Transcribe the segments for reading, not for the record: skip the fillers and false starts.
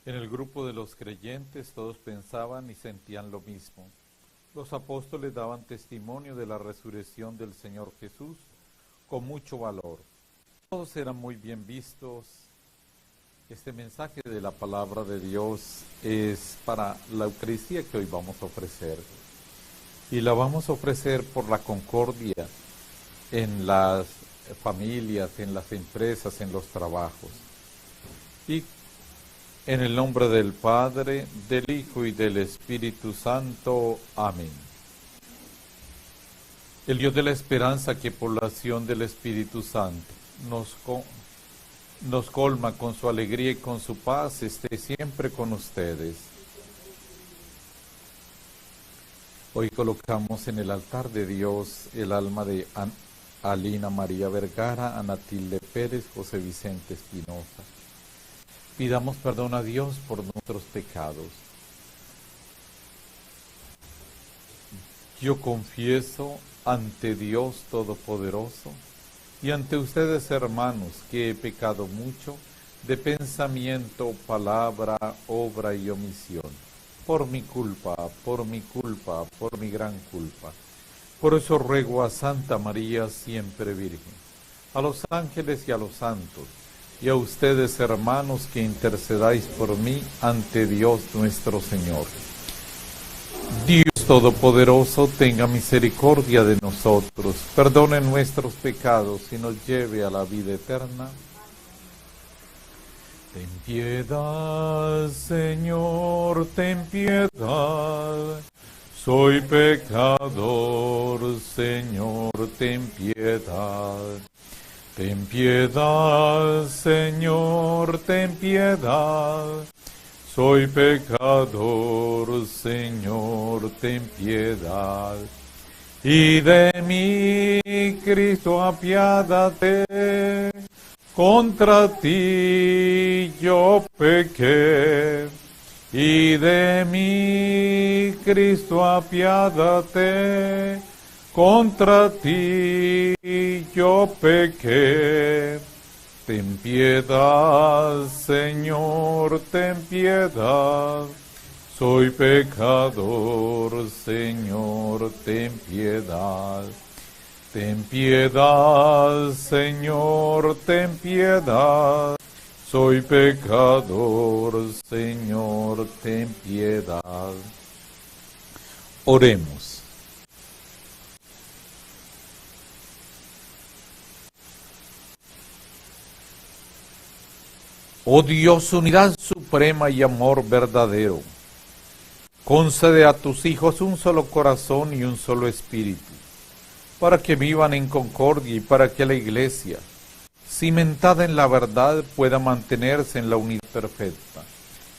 En el grupo de los creyentes todos pensaban y sentían lo mismo. Los apóstoles daban testimonio de la resurrección del Señor Jesús con mucho valor. Todos eran muy bien vistos. Este mensaje de la palabra de Dios es para la Eucaristía que hoy vamos a ofrecer. Y la vamos a ofrecer por la concordia en las familias, en las empresas, en los trabajos. Y en el nombre del Padre, del Hijo y del Espíritu Santo. Amén. El Dios de la esperanza, que por la acción del Espíritu Santo nos colma con su alegría y con su paz, esté siempre con ustedes. Hoy colocamos en el altar de Dios el alma de Alina María Vergara, Ana Tilde Pérez, José Vicente Espinosa. Pidamos perdón a Dios por nuestros pecados. Yo confieso ante Dios Todopoderoso y ante ustedes, hermanos, que he pecado mucho de pensamiento, palabra, obra y omisión. Por mi culpa, por mi gran culpa. Por eso ruego a Santa María, siempre Virgen, a los ángeles y a los santos, y a ustedes, hermanos, que intercedáis por mí ante Dios nuestro Señor. Dios Todopoderoso, tenga misericordia de nosotros, perdone nuestros pecados y nos lleve a la vida eterna. Ten piedad, Señor, ten piedad. Soy pecador, Señor, ten piedad. Ten piedad, Señor, ten piedad. Soy pecador, Señor, ten piedad. Y de mí, Cristo, apiádate. Contra ti yo pequé. Y de mí, Cristo, apiádate. Contra ti yo pequé. Ten piedad, Señor, ten piedad. Soy pecador, Señor, ten piedad. Ten piedad, Señor, ten piedad. Soy pecador, Señor, ten piedad. Oremos. Oh Dios, unidad suprema y amor verdadero, concede a tus hijos un solo corazón y un solo espíritu, para que vivan en concordia y para que la Iglesia, cimentada en la verdad, pueda mantenerse en la unidad perfecta.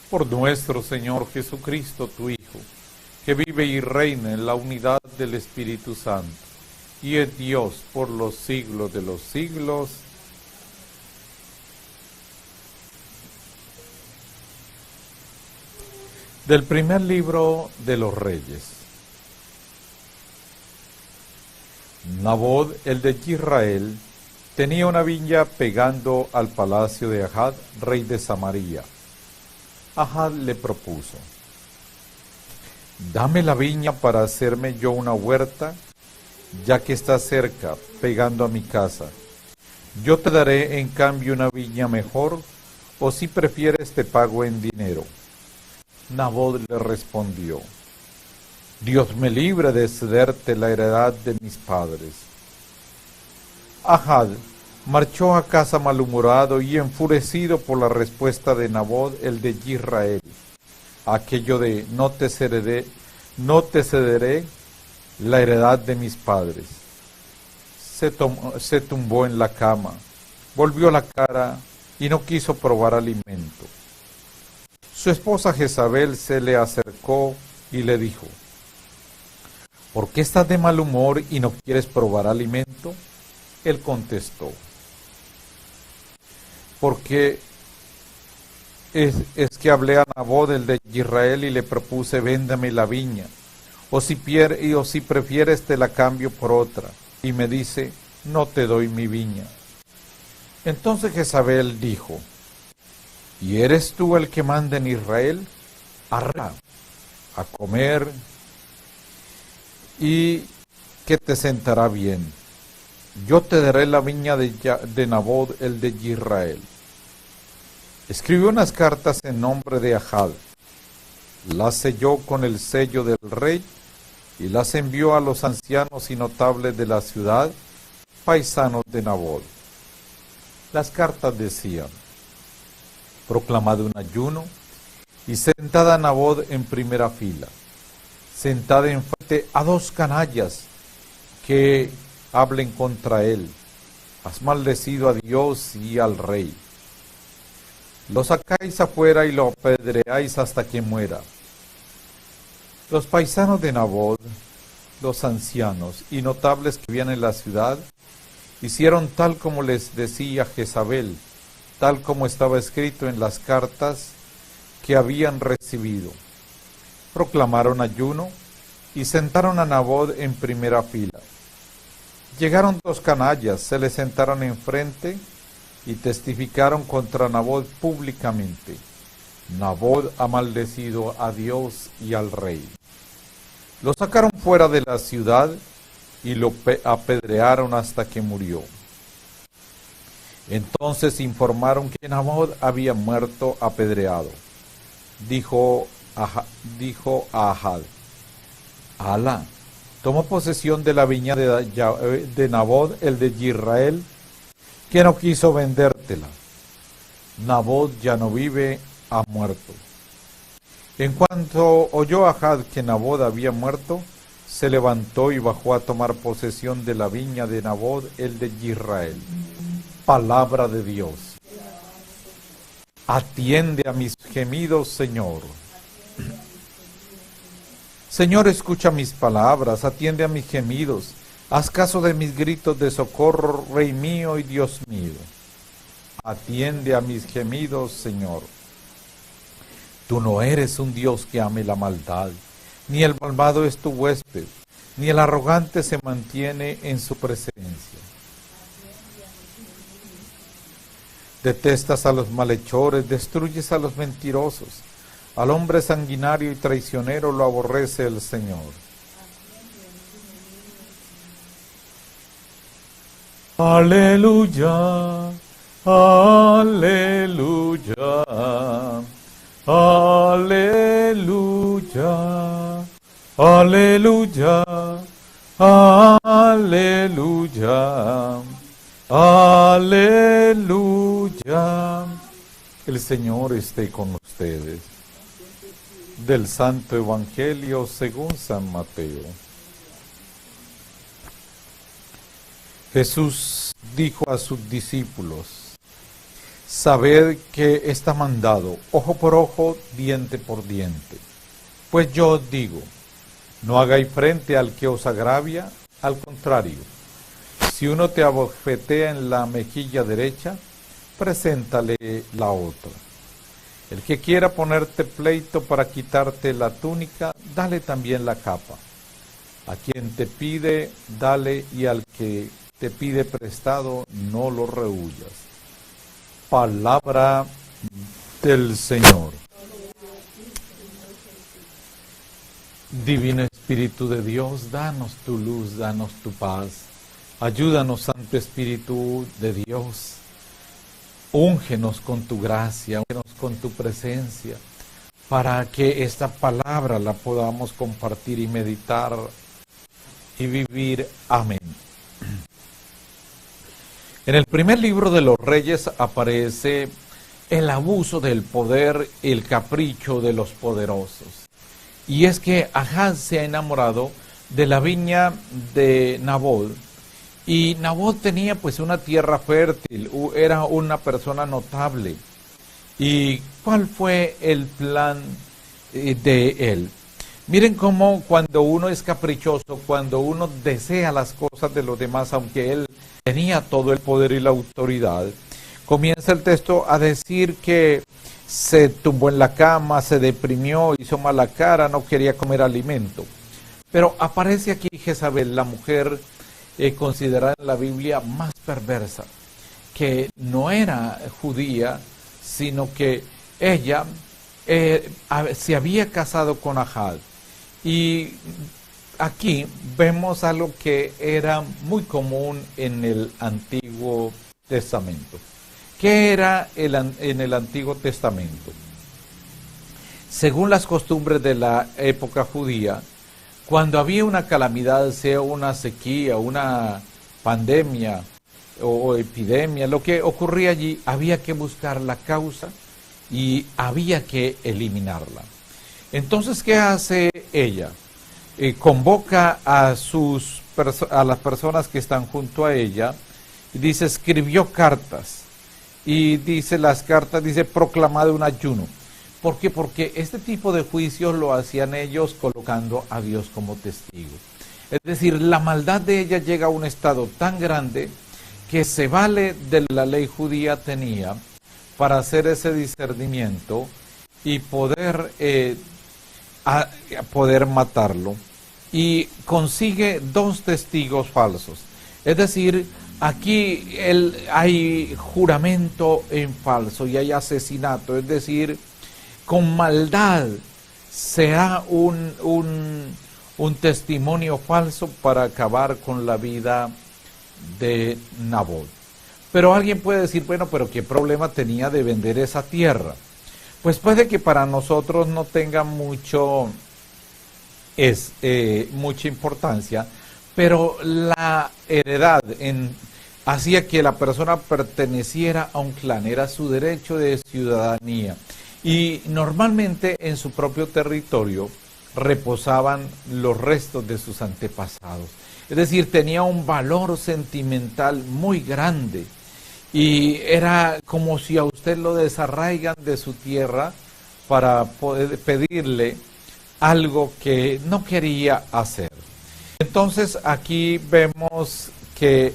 Por nuestro Señor Jesucristo, tu Hijo, que vive y reina en la unidad del Espíritu Santo, y es Dios por los siglos de los siglos. Del primer libro de los Reyes. Nabot, el de Israel, tenía una viña pegando al palacio de Ahab, rey de Samaria. Ahab le propuso: dame la viña para hacerme yo una huerta, ya que está cerca, pegando a mi casa. Yo te daré en cambio una viña mejor, o si prefieres te pago en dinero. Nabot le respondió: Dios me libre de cederte la heredad de mis padres. Ahab marchó a casa malhumorado y enfurecido por la respuesta de Nabot, el de Israel, aquello de no te cederé la heredad de mis padres. Se tumbó en la cama, volvió la cara y no quiso probar alimento. Su esposa Jezabel se le acercó y le dijo: ¿por qué estás de mal humor y no quieres probar alimento? Él contestó: porque es que hablé a Nabot, el de Israel, y le propuse: véndame la viña, o si prefieres te la cambio por otra. Y me dice: no te doy mi viña. Entonces Jezabel dijo: ¿Y eres tú el que manda en Israel? Arra a comer y que te sentará bien. Yo te daré la viña de Nabot, el de Israel. Escribió unas cartas en nombre de Ahab, las selló con el sello del rey y las envió a los ancianos y notables de la ciudad, paisanos de Nabot. Las cartas decían: proclamad un ayuno y sentad a Nabot en primera fila, sentad enfrente a 2 canallas que hablen contra él. Has maldecido a Dios y al rey. Lo sacáis afuera y lo apedreáis hasta que muera. Los paisanos de Nabot, los ancianos y notables que vivían en la ciudad, hicieron tal como les decía Jezabel, tal como estaba escrito en las cartas que habían recibido. Proclamaron ayuno y sentaron a Nabot en primera fila. Llegaron 2 canallas, se le sentaron enfrente y testificaron contra Nabot públicamente: Nabot ha maldecido a Dios y al rey. Lo sacaron fuera de la ciudad y lo apedrearon hasta que murió. Entonces informaron que Nabot había muerto apedreado. Dijo a Ahab: Alá tomó posesión de la viña de Nabot, el de Israel, que no quiso vendértela. Nabot ya no vive, ha muerto. En cuanto oyó Ahab que Nabot había muerto, se levantó y bajó a tomar posesión de la viña de Nabot, el de Israel. Palabra de Dios. Atiende a mis gemidos, Señor. Señor, escucha mis palabras, atiende a mis gemidos. Haz caso de mis gritos de socorro, Rey mío y Dios mío. Atiende a mis gemidos, Señor. Tú no eres un Dios que ame la maldad, ni el malvado es tu huésped, ni el arrogante se mantiene en su presencia. Detestas a los malhechores, destruyes a los mentirosos. Al hombre sanguinario y traicionero lo aborrece el Señor. Aleluya, aleluya, aleluya, aleluya, aleluya, aleluya. El Señor esté con ustedes. Del Santo Evangelio según San Mateo. Jesús dijo a sus discípulos: sabed que está mandado ojo por ojo, diente por diente. Pues yo os digo, no hagáis frente al que os agravia, al contrario, si uno te abofetea en la mejilla derecha, preséntale la otra. El que quiera ponerte pleito para quitarte la túnica, dale también la capa. A quien te pide, dale, y al que te pide prestado, no lo rehuyas. Palabra del Señor. Divino Espíritu de Dios, danos tu luz, danos tu paz. Ayúdanos, Santo Espíritu de Dios. Úngenos con tu gracia, úngenos con tu presencia, para que esta palabra la podamos compartir y meditar y vivir. Amén. En el primer libro de los Reyes aparece el abuso del poder, el capricho de los poderosos. Y es que Ahab se ha enamorado de la viña de Nabot. Y Nabot tenía pues una tierra fértil, era una persona notable. ¿Y cuál fue el plan de él? Miren cómo cuando uno es caprichoso, cuando uno desea las cosas de los demás, aunque él tenía todo el poder y la autoridad, comienza el texto a decir que se tumbó en la cama, se deprimió, hizo mala cara, no quería comer alimento. Pero aparece aquí Jezabel, la mujer considerada en la Biblia más perversa, que no era judía, sino que ella se había casado con Ahab. Y aquí vemos algo que era muy común en el Antiguo Testamento. ¿Qué era en el Antiguo Testamento? Según las costumbres de la época judía, cuando había una calamidad, sea una sequía, una pandemia o epidemia, lo que ocurría allí, había que buscar la causa y había que eliminarla. Entonces, ¿qué hace ella? Convoca a las personas que están junto a ella y dice, escribió cartas. Y dice las cartas, dice, proclamado un ayuno. ¿Por qué? Porque este tipo de juicios lo hacían ellos colocando a Dios como testigo. Es decir, la maldad de ella llega a un estado tan grande que se vale de la ley judía tenía para hacer ese discernimiento y poder matarlo. Y consigue 2 testigos falsos. Es decir, aquí hay juramento en falso y hay asesinato. Es decir, con maldad se da un testimonio falso para acabar con la vida de Nabot. Pero alguien puede decir, bueno, pero ¿qué problema tenía de vender esa tierra? Pues puede que para nosotros no tenga mucha importancia, pero la heredad hacía que la persona perteneciera a un clan, era su derecho de ciudadanía. Y normalmente en su propio territorio reposaban los restos de sus antepasados. Es decir, tenía un valor sentimental muy grande. Y era como si a usted lo desarraigan de su tierra para poder pedirle algo que no quería hacer. Entonces aquí vemos que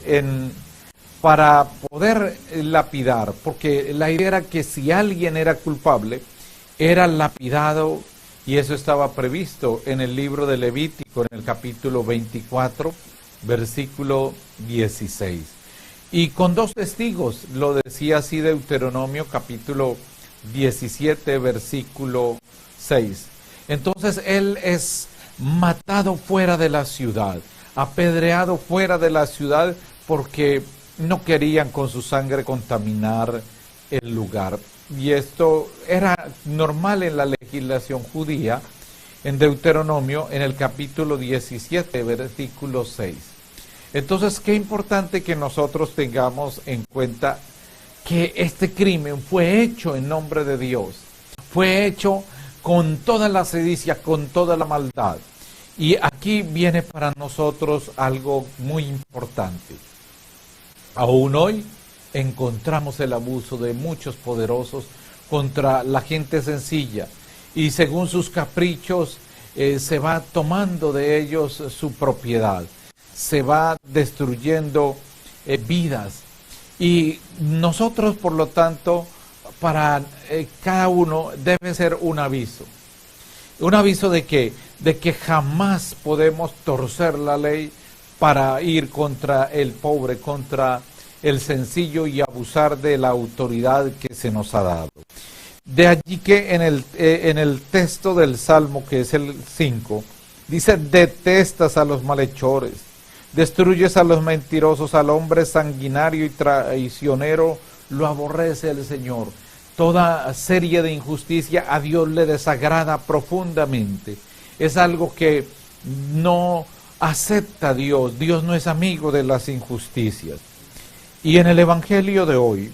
para poder lapidar, porque la idea era que si alguien era culpable, era lapidado, y eso estaba previsto en el libro de Levítico, en el capítulo 24, versículo 16. Y con 2 testigos, lo decía así Deuteronomio capítulo 17, versículo 6. Entonces él es matado fuera de la ciudad, apedreado fuera de la ciudad, porque no querían con su sangre contaminar el lugar. Y esto era normal en la legislación judía, en Deuteronomio, en el capítulo 17, versículo 6. Entonces, qué importante que nosotros tengamos en cuenta que este crimen fue hecho en nombre de Dios, fue hecho con toda la sedicia, con toda la maldad. Y aquí viene para nosotros algo muy importante. Aún hoy encontramos el abuso de muchos poderosos contra la gente sencilla, y según sus caprichos se va tomando de ellos su propiedad, se va destruyendo vidas. Y nosotros, por lo tanto, para cada uno debe ser un aviso de que jamás podemos torcer la ley para ir contra el pobre, contra el sencillo, y abusar de la autoridad que se nos ha dado. De allí que en el texto del Salmo, que es el 5, dice: detestas a los malhechores, destruyes a los mentirosos, al hombre sanguinario y traicionero lo aborrece el Señor. Toda serie de injusticia a Dios le desagrada profundamente. Es algo que no acepta Dios. Dios no es amigo de las injusticias. Y en el Evangelio de hoy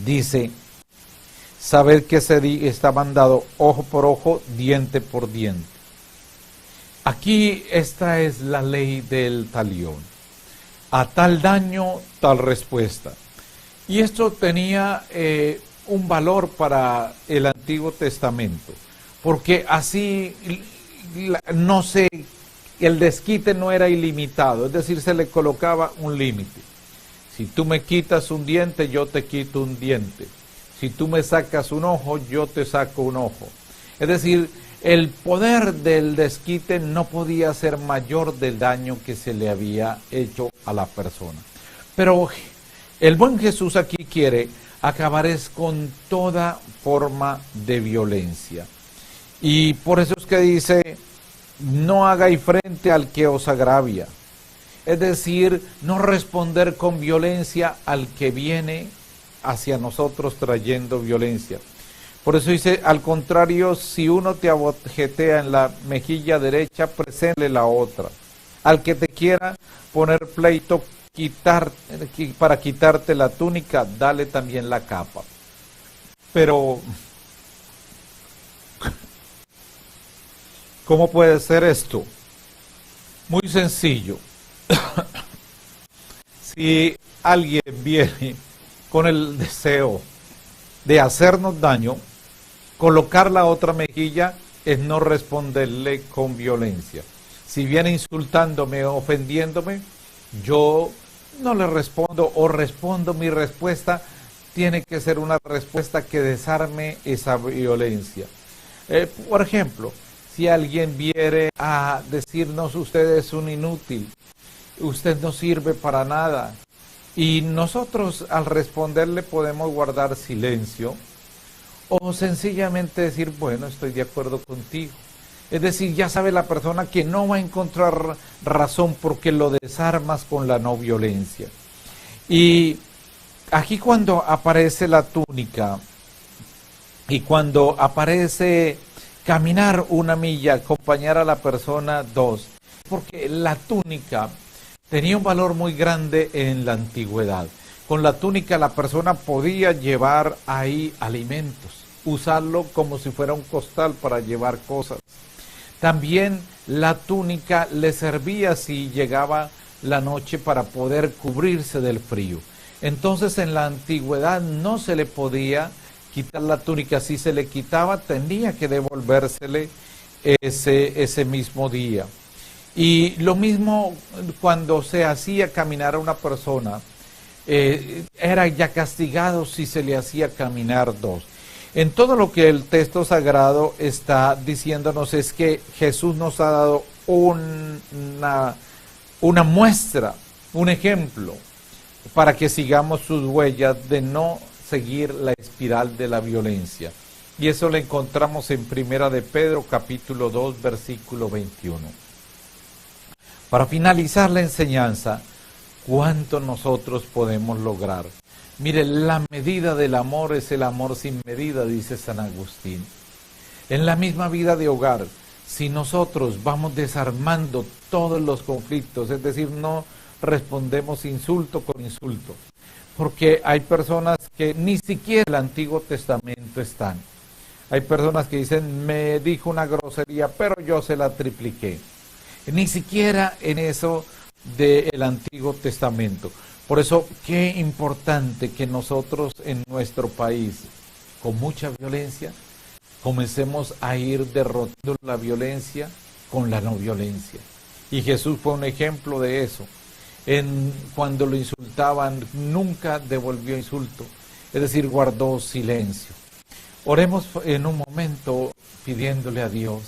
dice: saber que se está mandado ojo por ojo, diente por diente. Aquí esta es la ley del talión. A tal daño, tal respuesta. Y esto tenía un valor para el Antiguo Testamento, porque así el desquite no era ilimitado, es decir, se le colocaba un límite. Si tú me quitas un diente, yo te quito un diente. Si tú me sacas un ojo, yo te saco un ojo. Es decir, el poder del desquite no podía ser mayor del daño que se le había hecho a la persona. Pero el buen Jesús aquí quiere acabar es con toda forma de violencia. Y por eso es que dice, no hagáis frente al que os agravia. Es decir, no responder con violencia al que viene hacia nosotros trayendo violencia. Por eso dice, al contrario, si uno te abajetea en la mejilla derecha, preséntale la otra. Al que te quiera poner pleito para quitarte la túnica, dale también la capa. Pero, ¿cómo puede ser esto? Muy sencillo. Si alguien viene con el deseo de hacernos daño, colocar la otra mejilla es no responderle con violencia. Si viene insultándome o ofendiéndome, yo no le respondo o respondo, mi respuesta tiene que ser una respuesta que desarme esa violencia. Por ejemplo, si alguien viene a decirnos usted es un inútil, usted no sirve para nada, y nosotros al responderle podemos guardar silencio o sencillamente decir, bueno, estoy de acuerdo contigo. Es decir, ya sabe la persona que no va a encontrar razón porque lo desarmas con la no violencia. Y aquí cuando aparece la túnica y cuando aparece caminar una milla, acompañar a la persona 2, porque la túnica tenía un valor muy grande en la antigüedad. Con la túnica la persona podía llevar ahí alimentos, usarlo como si fuera un costal para llevar cosas. También la túnica le servía si llegaba la noche para poder cubrirse del frío. Entonces en la antigüedad no se le podía quitar la túnica. Si se le quitaba tenía que devolvérsele ese mismo día. Y lo mismo cuando se hacía caminar a una persona, era ya castigado si se le hacía caminar 2. En todo lo que el texto sagrado está diciéndonos es que Jesús nos ha dado una muestra, un ejemplo, para que sigamos sus huellas de no seguir la espiral de la violencia. Y eso lo encontramos en Primera de Pedro, capítulo 2, versículo 21. Para finalizar la enseñanza, ¿cuánto nosotros podemos lograr? Mire, la medida del amor es el amor sin medida, dice San Agustín. En la misma vida de hogar, si nosotros vamos desarmando todos los conflictos, es decir, no respondemos insulto con insulto, porque hay personas que ni siquiera en el Antiguo Testamento están. Hay personas que dicen, me dijo una grosería, pero yo se la tripliqué. Ni siquiera en eso del Antiguo Testamento. Por eso, qué importante que nosotros en nuestro país, con mucha violencia, comencemos a ir derrotando la violencia con la no violencia. Y Jesús fue un ejemplo de eso. Cuando lo insultaban, nunca devolvió insulto, es decir, guardó silencio. Oremos en un momento pidiéndole a Dios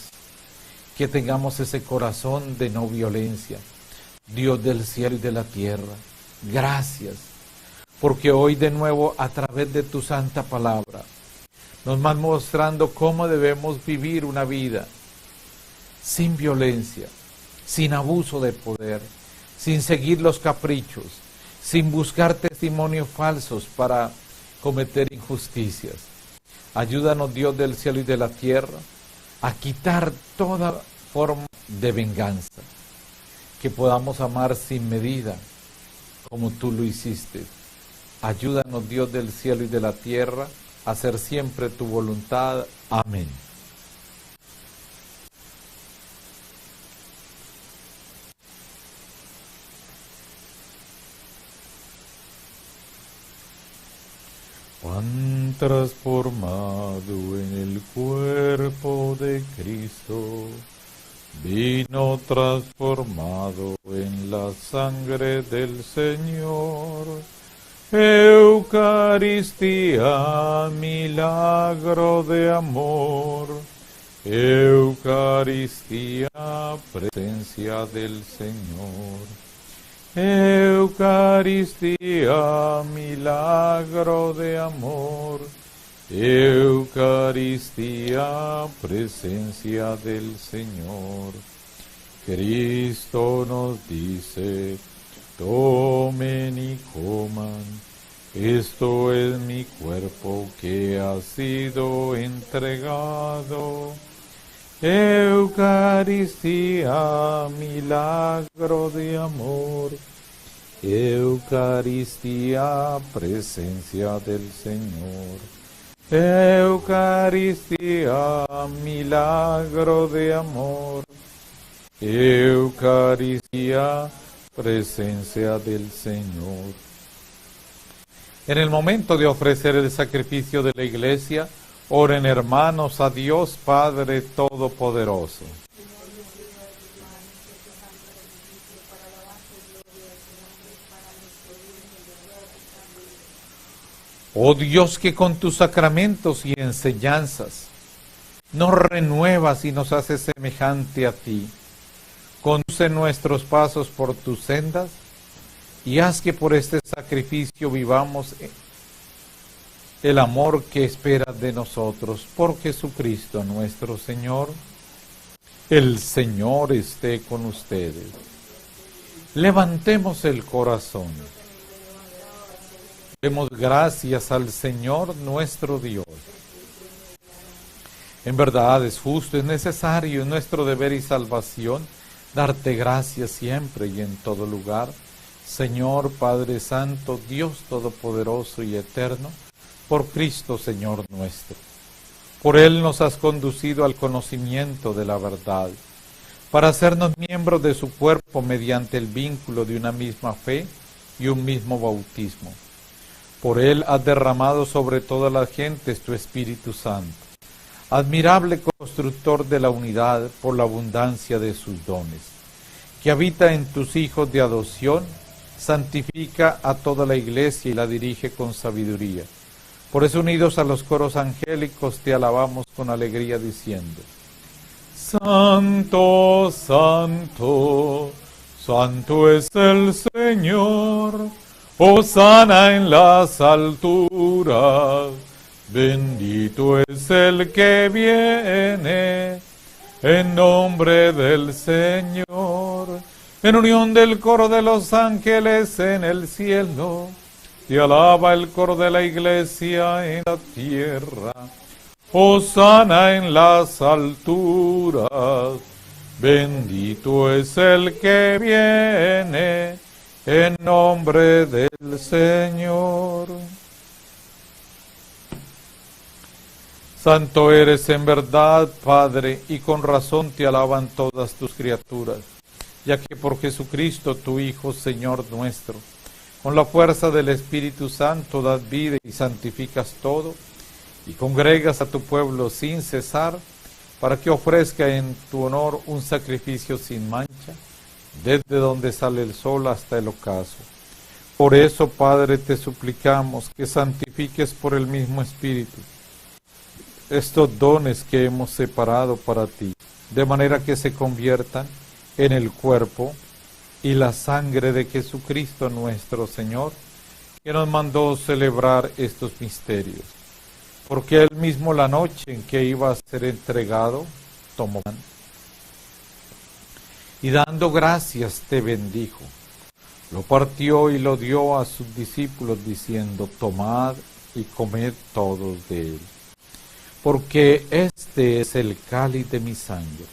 que tengamos ese corazón de no violencia. Dios del cielo y de la tierra, gracias, porque hoy de nuevo a través de tu santa palabra nos vas mostrando cómo debemos vivir una vida sin violencia, sin abuso de poder, sin seguir los caprichos, sin buscar testimonios falsos para cometer injusticias. Ayúdanos, Dios del cielo y de la tierra, a quitar toda forma de venganza, que podamos amar sin medida, como tú lo hiciste. Ayúdanos, Dios del cielo y de la tierra, a hacer siempre tu voluntad. Amén. Juan transformado en el cuerpo de Cristo, vino transformado en la sangre del Señor. Eucaristía, milagro de amor. Eucaristía, presencia del Señor. Eucaristía, milagro de amor. Eucaristía, presencia del Señor. Cristo nos dice: tomen y coman, esto es mi cuerpo que ha sido entregado. Eucaristía, milagro de amor. Eucaristía, presencia del Señor. Eucaristía, milagro de amor. Eucaristía, presencia del Señor. En el momento de ofrecer el sacrificio de la Iglesia, oren, hermanos, a Dios Padre Todopoderoso. Oh Dios, que con tus sacramentos y enseñanzas nos renuevas y nos haces semejante a ti, conduce nuestros pasos por tus sendas y haz que por este sacrificio vivamos el amor que esperas de nosotros por Jesucristo nuestro Señor. El Señor esté con ustedes. Levantemos el corazón. Demos gracias al Señor nuestro Dios. En verdad es justo, es necesario, es nuestro deber y salvación darte gracias siempre y en todo lugar, Señor Padre Santo, Dios Todopoderoso y Eterno, por Cristo Señor nuestro. Por Él nos has conducido al conocimiento de la verdad, para hacernos miembros de su cuerpo mediante el vínculo de una misma fe y un mismo bautismo. Por Él has derramado sobre todas las gentes tu Espíritu Santo, admirable constructor de la unidad por la abundancia de sus dones, que habita en tus hijos de adopción, santifica a toda la Iglesia y la dirige con sabiduría. Por eso, unidos a los coros angélicos, te alabamos con alegría diciendo: Santo, Santo, Santo es el Señor, hosana en las alturas, bendito es el que viene en nombre del Señor. En unión del coro de los ángeles en el cielo, te alaba el coro de la Iglesia en la tierra. Hosana en las alturas, bendito es el que viene en nombre del Señor. Santo eres en verdad, Padre, y con razón te alaban todas tus criaturas, ya que por Jesucristo, tu Hijo, Señor nuestro, con la fuerza del Espíritu Santo das vida y santificas todo, y congregas a tu pueblo sin cesar, para que ofrezca en tu honor un sacrificio sin mancha, desde donde sale el sol hasta el ocaso. Por eso, Padre, te suplicamos que santifiques por el mismo Espíritu estos dones que hemos separado para ti, de manera que se conviertan en el cuerpo y la sangre de Jesucristo nuestro Señor, que nos mandó celebrar estos misterios. Porque Él mismo, la noche en que iba a ser entregado, tomó pan y dando gracias te bendijo, lo partió y lo dio a sus discípulos diciendo: tomad y comed todos de él, porque este es el cáliz de mi sangre,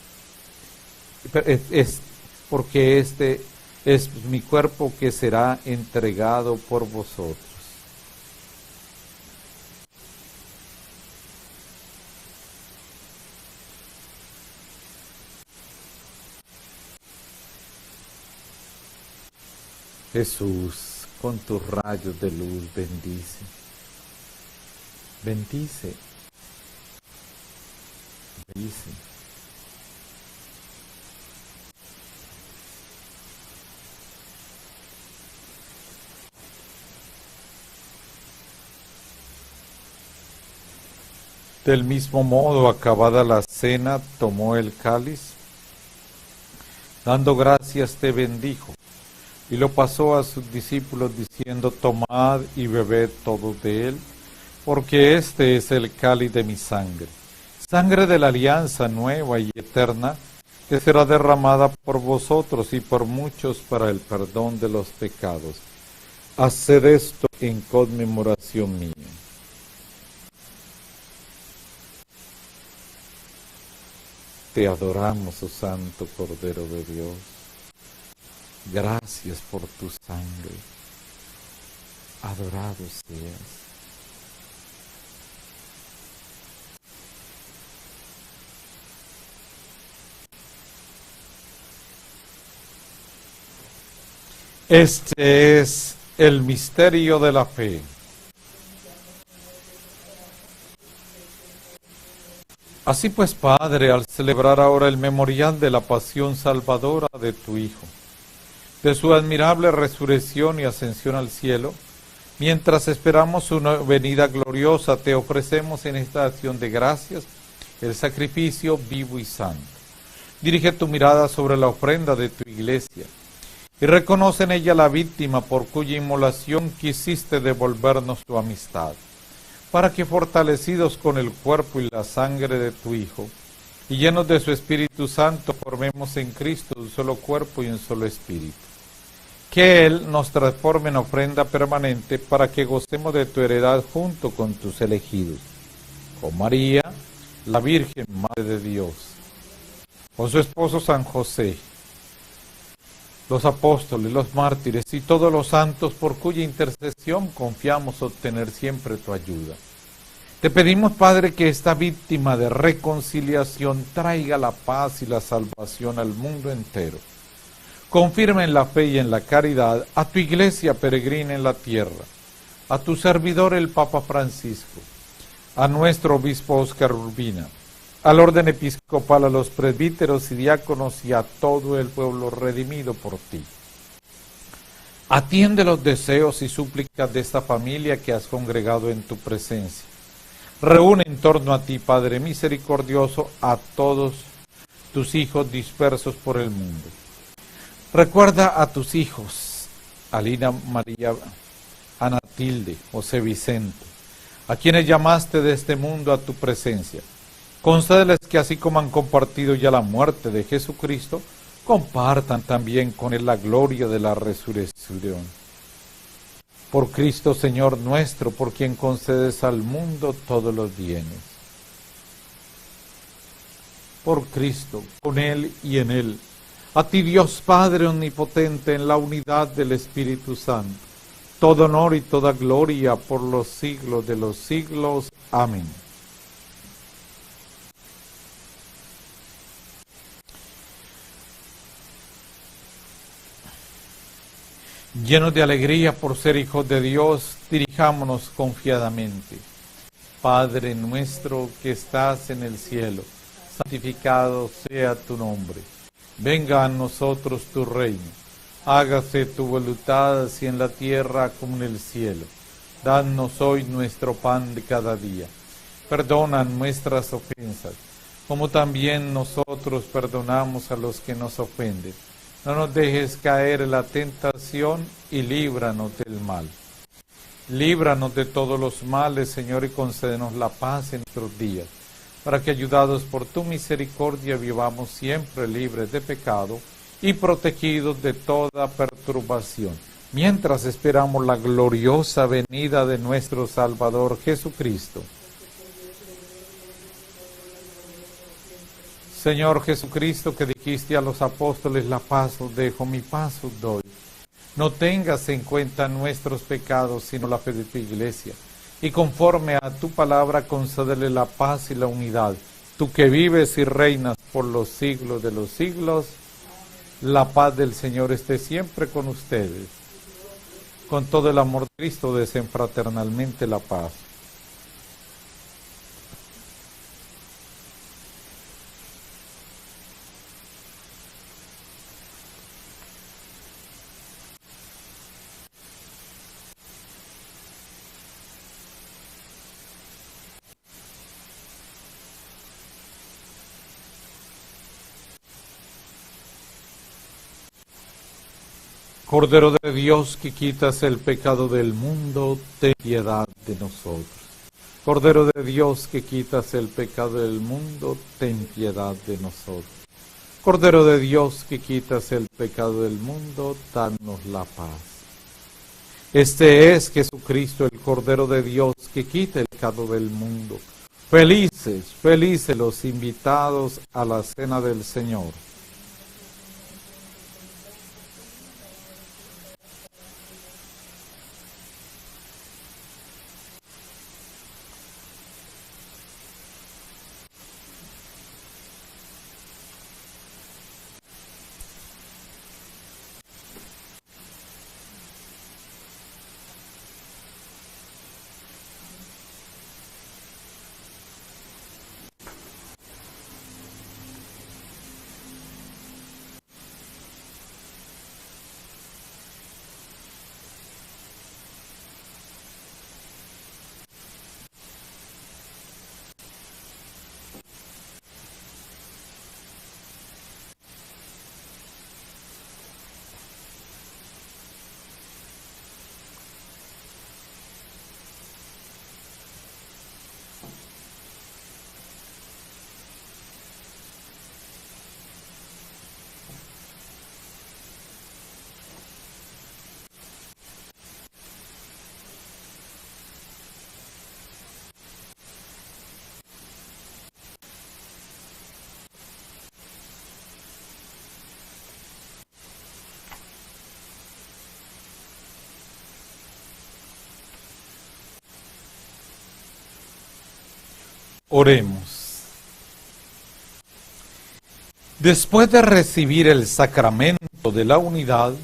porque este es mi cuerpo que será entregado por vosotros. Jesús, con tus rayos de luz bendice, bendice, bendice. Del mismo modo, acabada la cena, tomó el cáliz, dando gracias te bendijo, y lo pasó a sus discípulos diciendo: tomad y bebed todos de él, porque este es el cáliz de mi sangre, sangre de la alianza nueva y eterna, que será derramada por vosotros y por muchos para el perdón de los pecados. Haced esto en conmemoración mía. Te adoramos, oh Santo Cordero de Dios. Gracias por tu sangre. Adorado seas. Este es el misterio de la fe. Así pues, Padre, al celebrar ahora el memorial de la pasión salvadora de tu Hijo, de su admirable resurrección y ascensión al cielo, mientras esperamos su venida gloriosa, te ofrecemos en esta acción de gracias el sacrificio vivo y santo. Dirige tu mirada sobre la ofrenda de tu iglesia y reconoce en ella la víctima por cuya inmolación quisiste devolvernos tu amistad, para que fortalecidos con el cuerpo y la sangre de tu Hijo, y llenos de su Espíritu Santo, formemos en Cristo un solo cuerpo y un solo espíritu. Que Él nos transforme en ofrenda permanente para que gocemos de tu heredad junto con tus elegidos. Con María, la Virgen Madre de Dios, con su esposo San José, los apóstoles, los mártires y todos los santos por cuya intercesión confiamos obtener siempre tu ayuda. Te pedimos, Padre, que esta víctima de reconciliación traiga la paz y la salvación al mundo entero. Confirma en la fe y en la caridad a tu iglesia peregrina en la tierra, a tu servidor el Papa Francisco, a nuestro obispo Óscar Urbina, al orden episcopal, a los presbíteros y diáconos y a todo el pueblo redimido por ti. Atiende los deseos y súplicas de esta familia que has congregado en tu presencia. Reúne en torno a ti, Padre misericordioso, a todos tus hijos dispersos por el mundo. Recuerda a tus hijos, Alina María, Ana Tilde, José Vicente, a quienes llamaste de este mundo a tu presencia. Concédeles que así como han compartido ya la muerte de Jesucristo, compartan también con Él la gloria de la resurrección. Por Cristo Señor nuestro, por quien concedes al mundo todos los bienes. Por Cristo, con Él y en Él, a ti Dios Padre omnipotente, en la unidad del Espíritu Santo, todo honor y toda gloria por los siglos de los siglos. Amén. Llenos de alegría por ser hijos de Dios, dirijámonos confiadamente. Padre nuestro que estás en el cielo, santificado sea tu nombre. Venga a nosotros tu reino. Hágase tu voluntad así en la tierra como en el cielo. Danos hoy nuestro pan de cada día. Perdona nuestras ofensas, como también nosotros perdonamos a los que nos ofenden. No nos dejes caer en la tentación y líbranos del mal. Líbranos de todos los males, Señor, y concédenos la paz en nuestros días, para que, ayudados por tu misericordia, vivamos siempre libres de pecado y protegidos de toda perturbación, mientras esperamos la gloriosa venida de nuestro Salvador Jesucristo. Señor Jesucristo, que dijiste a los apóstoles: la paz os dejo, mi paz os doy. No tengas en cuenta nuestros pecados, sino la fe de tu iglesia. Y conforme a tu palabra, concédele la paz y la unidad. Tú que vives y reinas por los siglos de los siglos, la paz del Señor esté siempre con ustedes. Con todo el amor de Cristo, deseen fraternalmente la paz. Cordero de Dios, que quitas el pecado del mundo, ten piedad de nosotros. Cordero de Dios, que quitas el pecado del mundo, ten piedad de nosotros. Cordero de Dios, que quitas el pecado del mundo, danos la paz. Este es Jesucristo, el Cordero de Dios, que quita el pecado del mundo. Felices, felices los invitados a la cena del Señor. Oremos. Después de recibir el sacramento de la unidad,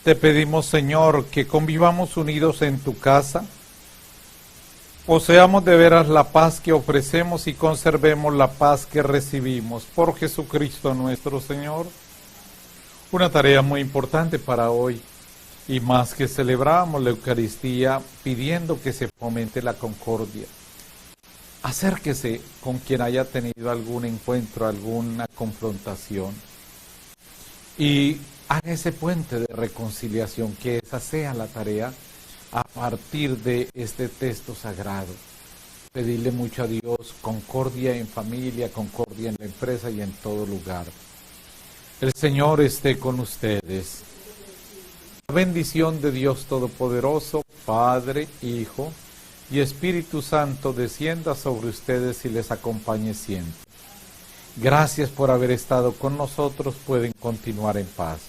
te pedimos, Señor, que convivamos unidos en tu casa, poseamos de veras la paz que ofrecemos y conservemos la paz que recibimos por Jesucristo nuestro Señor. Una tarea muy importante para hoy, y más que celebramos la Eucaristía pidiendo que se fomente la concordia. Acérquese con quien haya tenido algún encuentro, alguna confrontación, y haga ese puente de reconciliación, que esa sea la tarea a partir de este texto sagrado. Pedirle mucho a Dios concordia en familia, concordia en la empresa y en todo lugar. El Señor esté con ustedes. La bendición de Dios Todopoderoso, Padre, Hijo y Espíritu Santo descienda sobre ustedes y les acompañe siempre. Gracias por haber estado con nosotros. Pueden continuar en paz.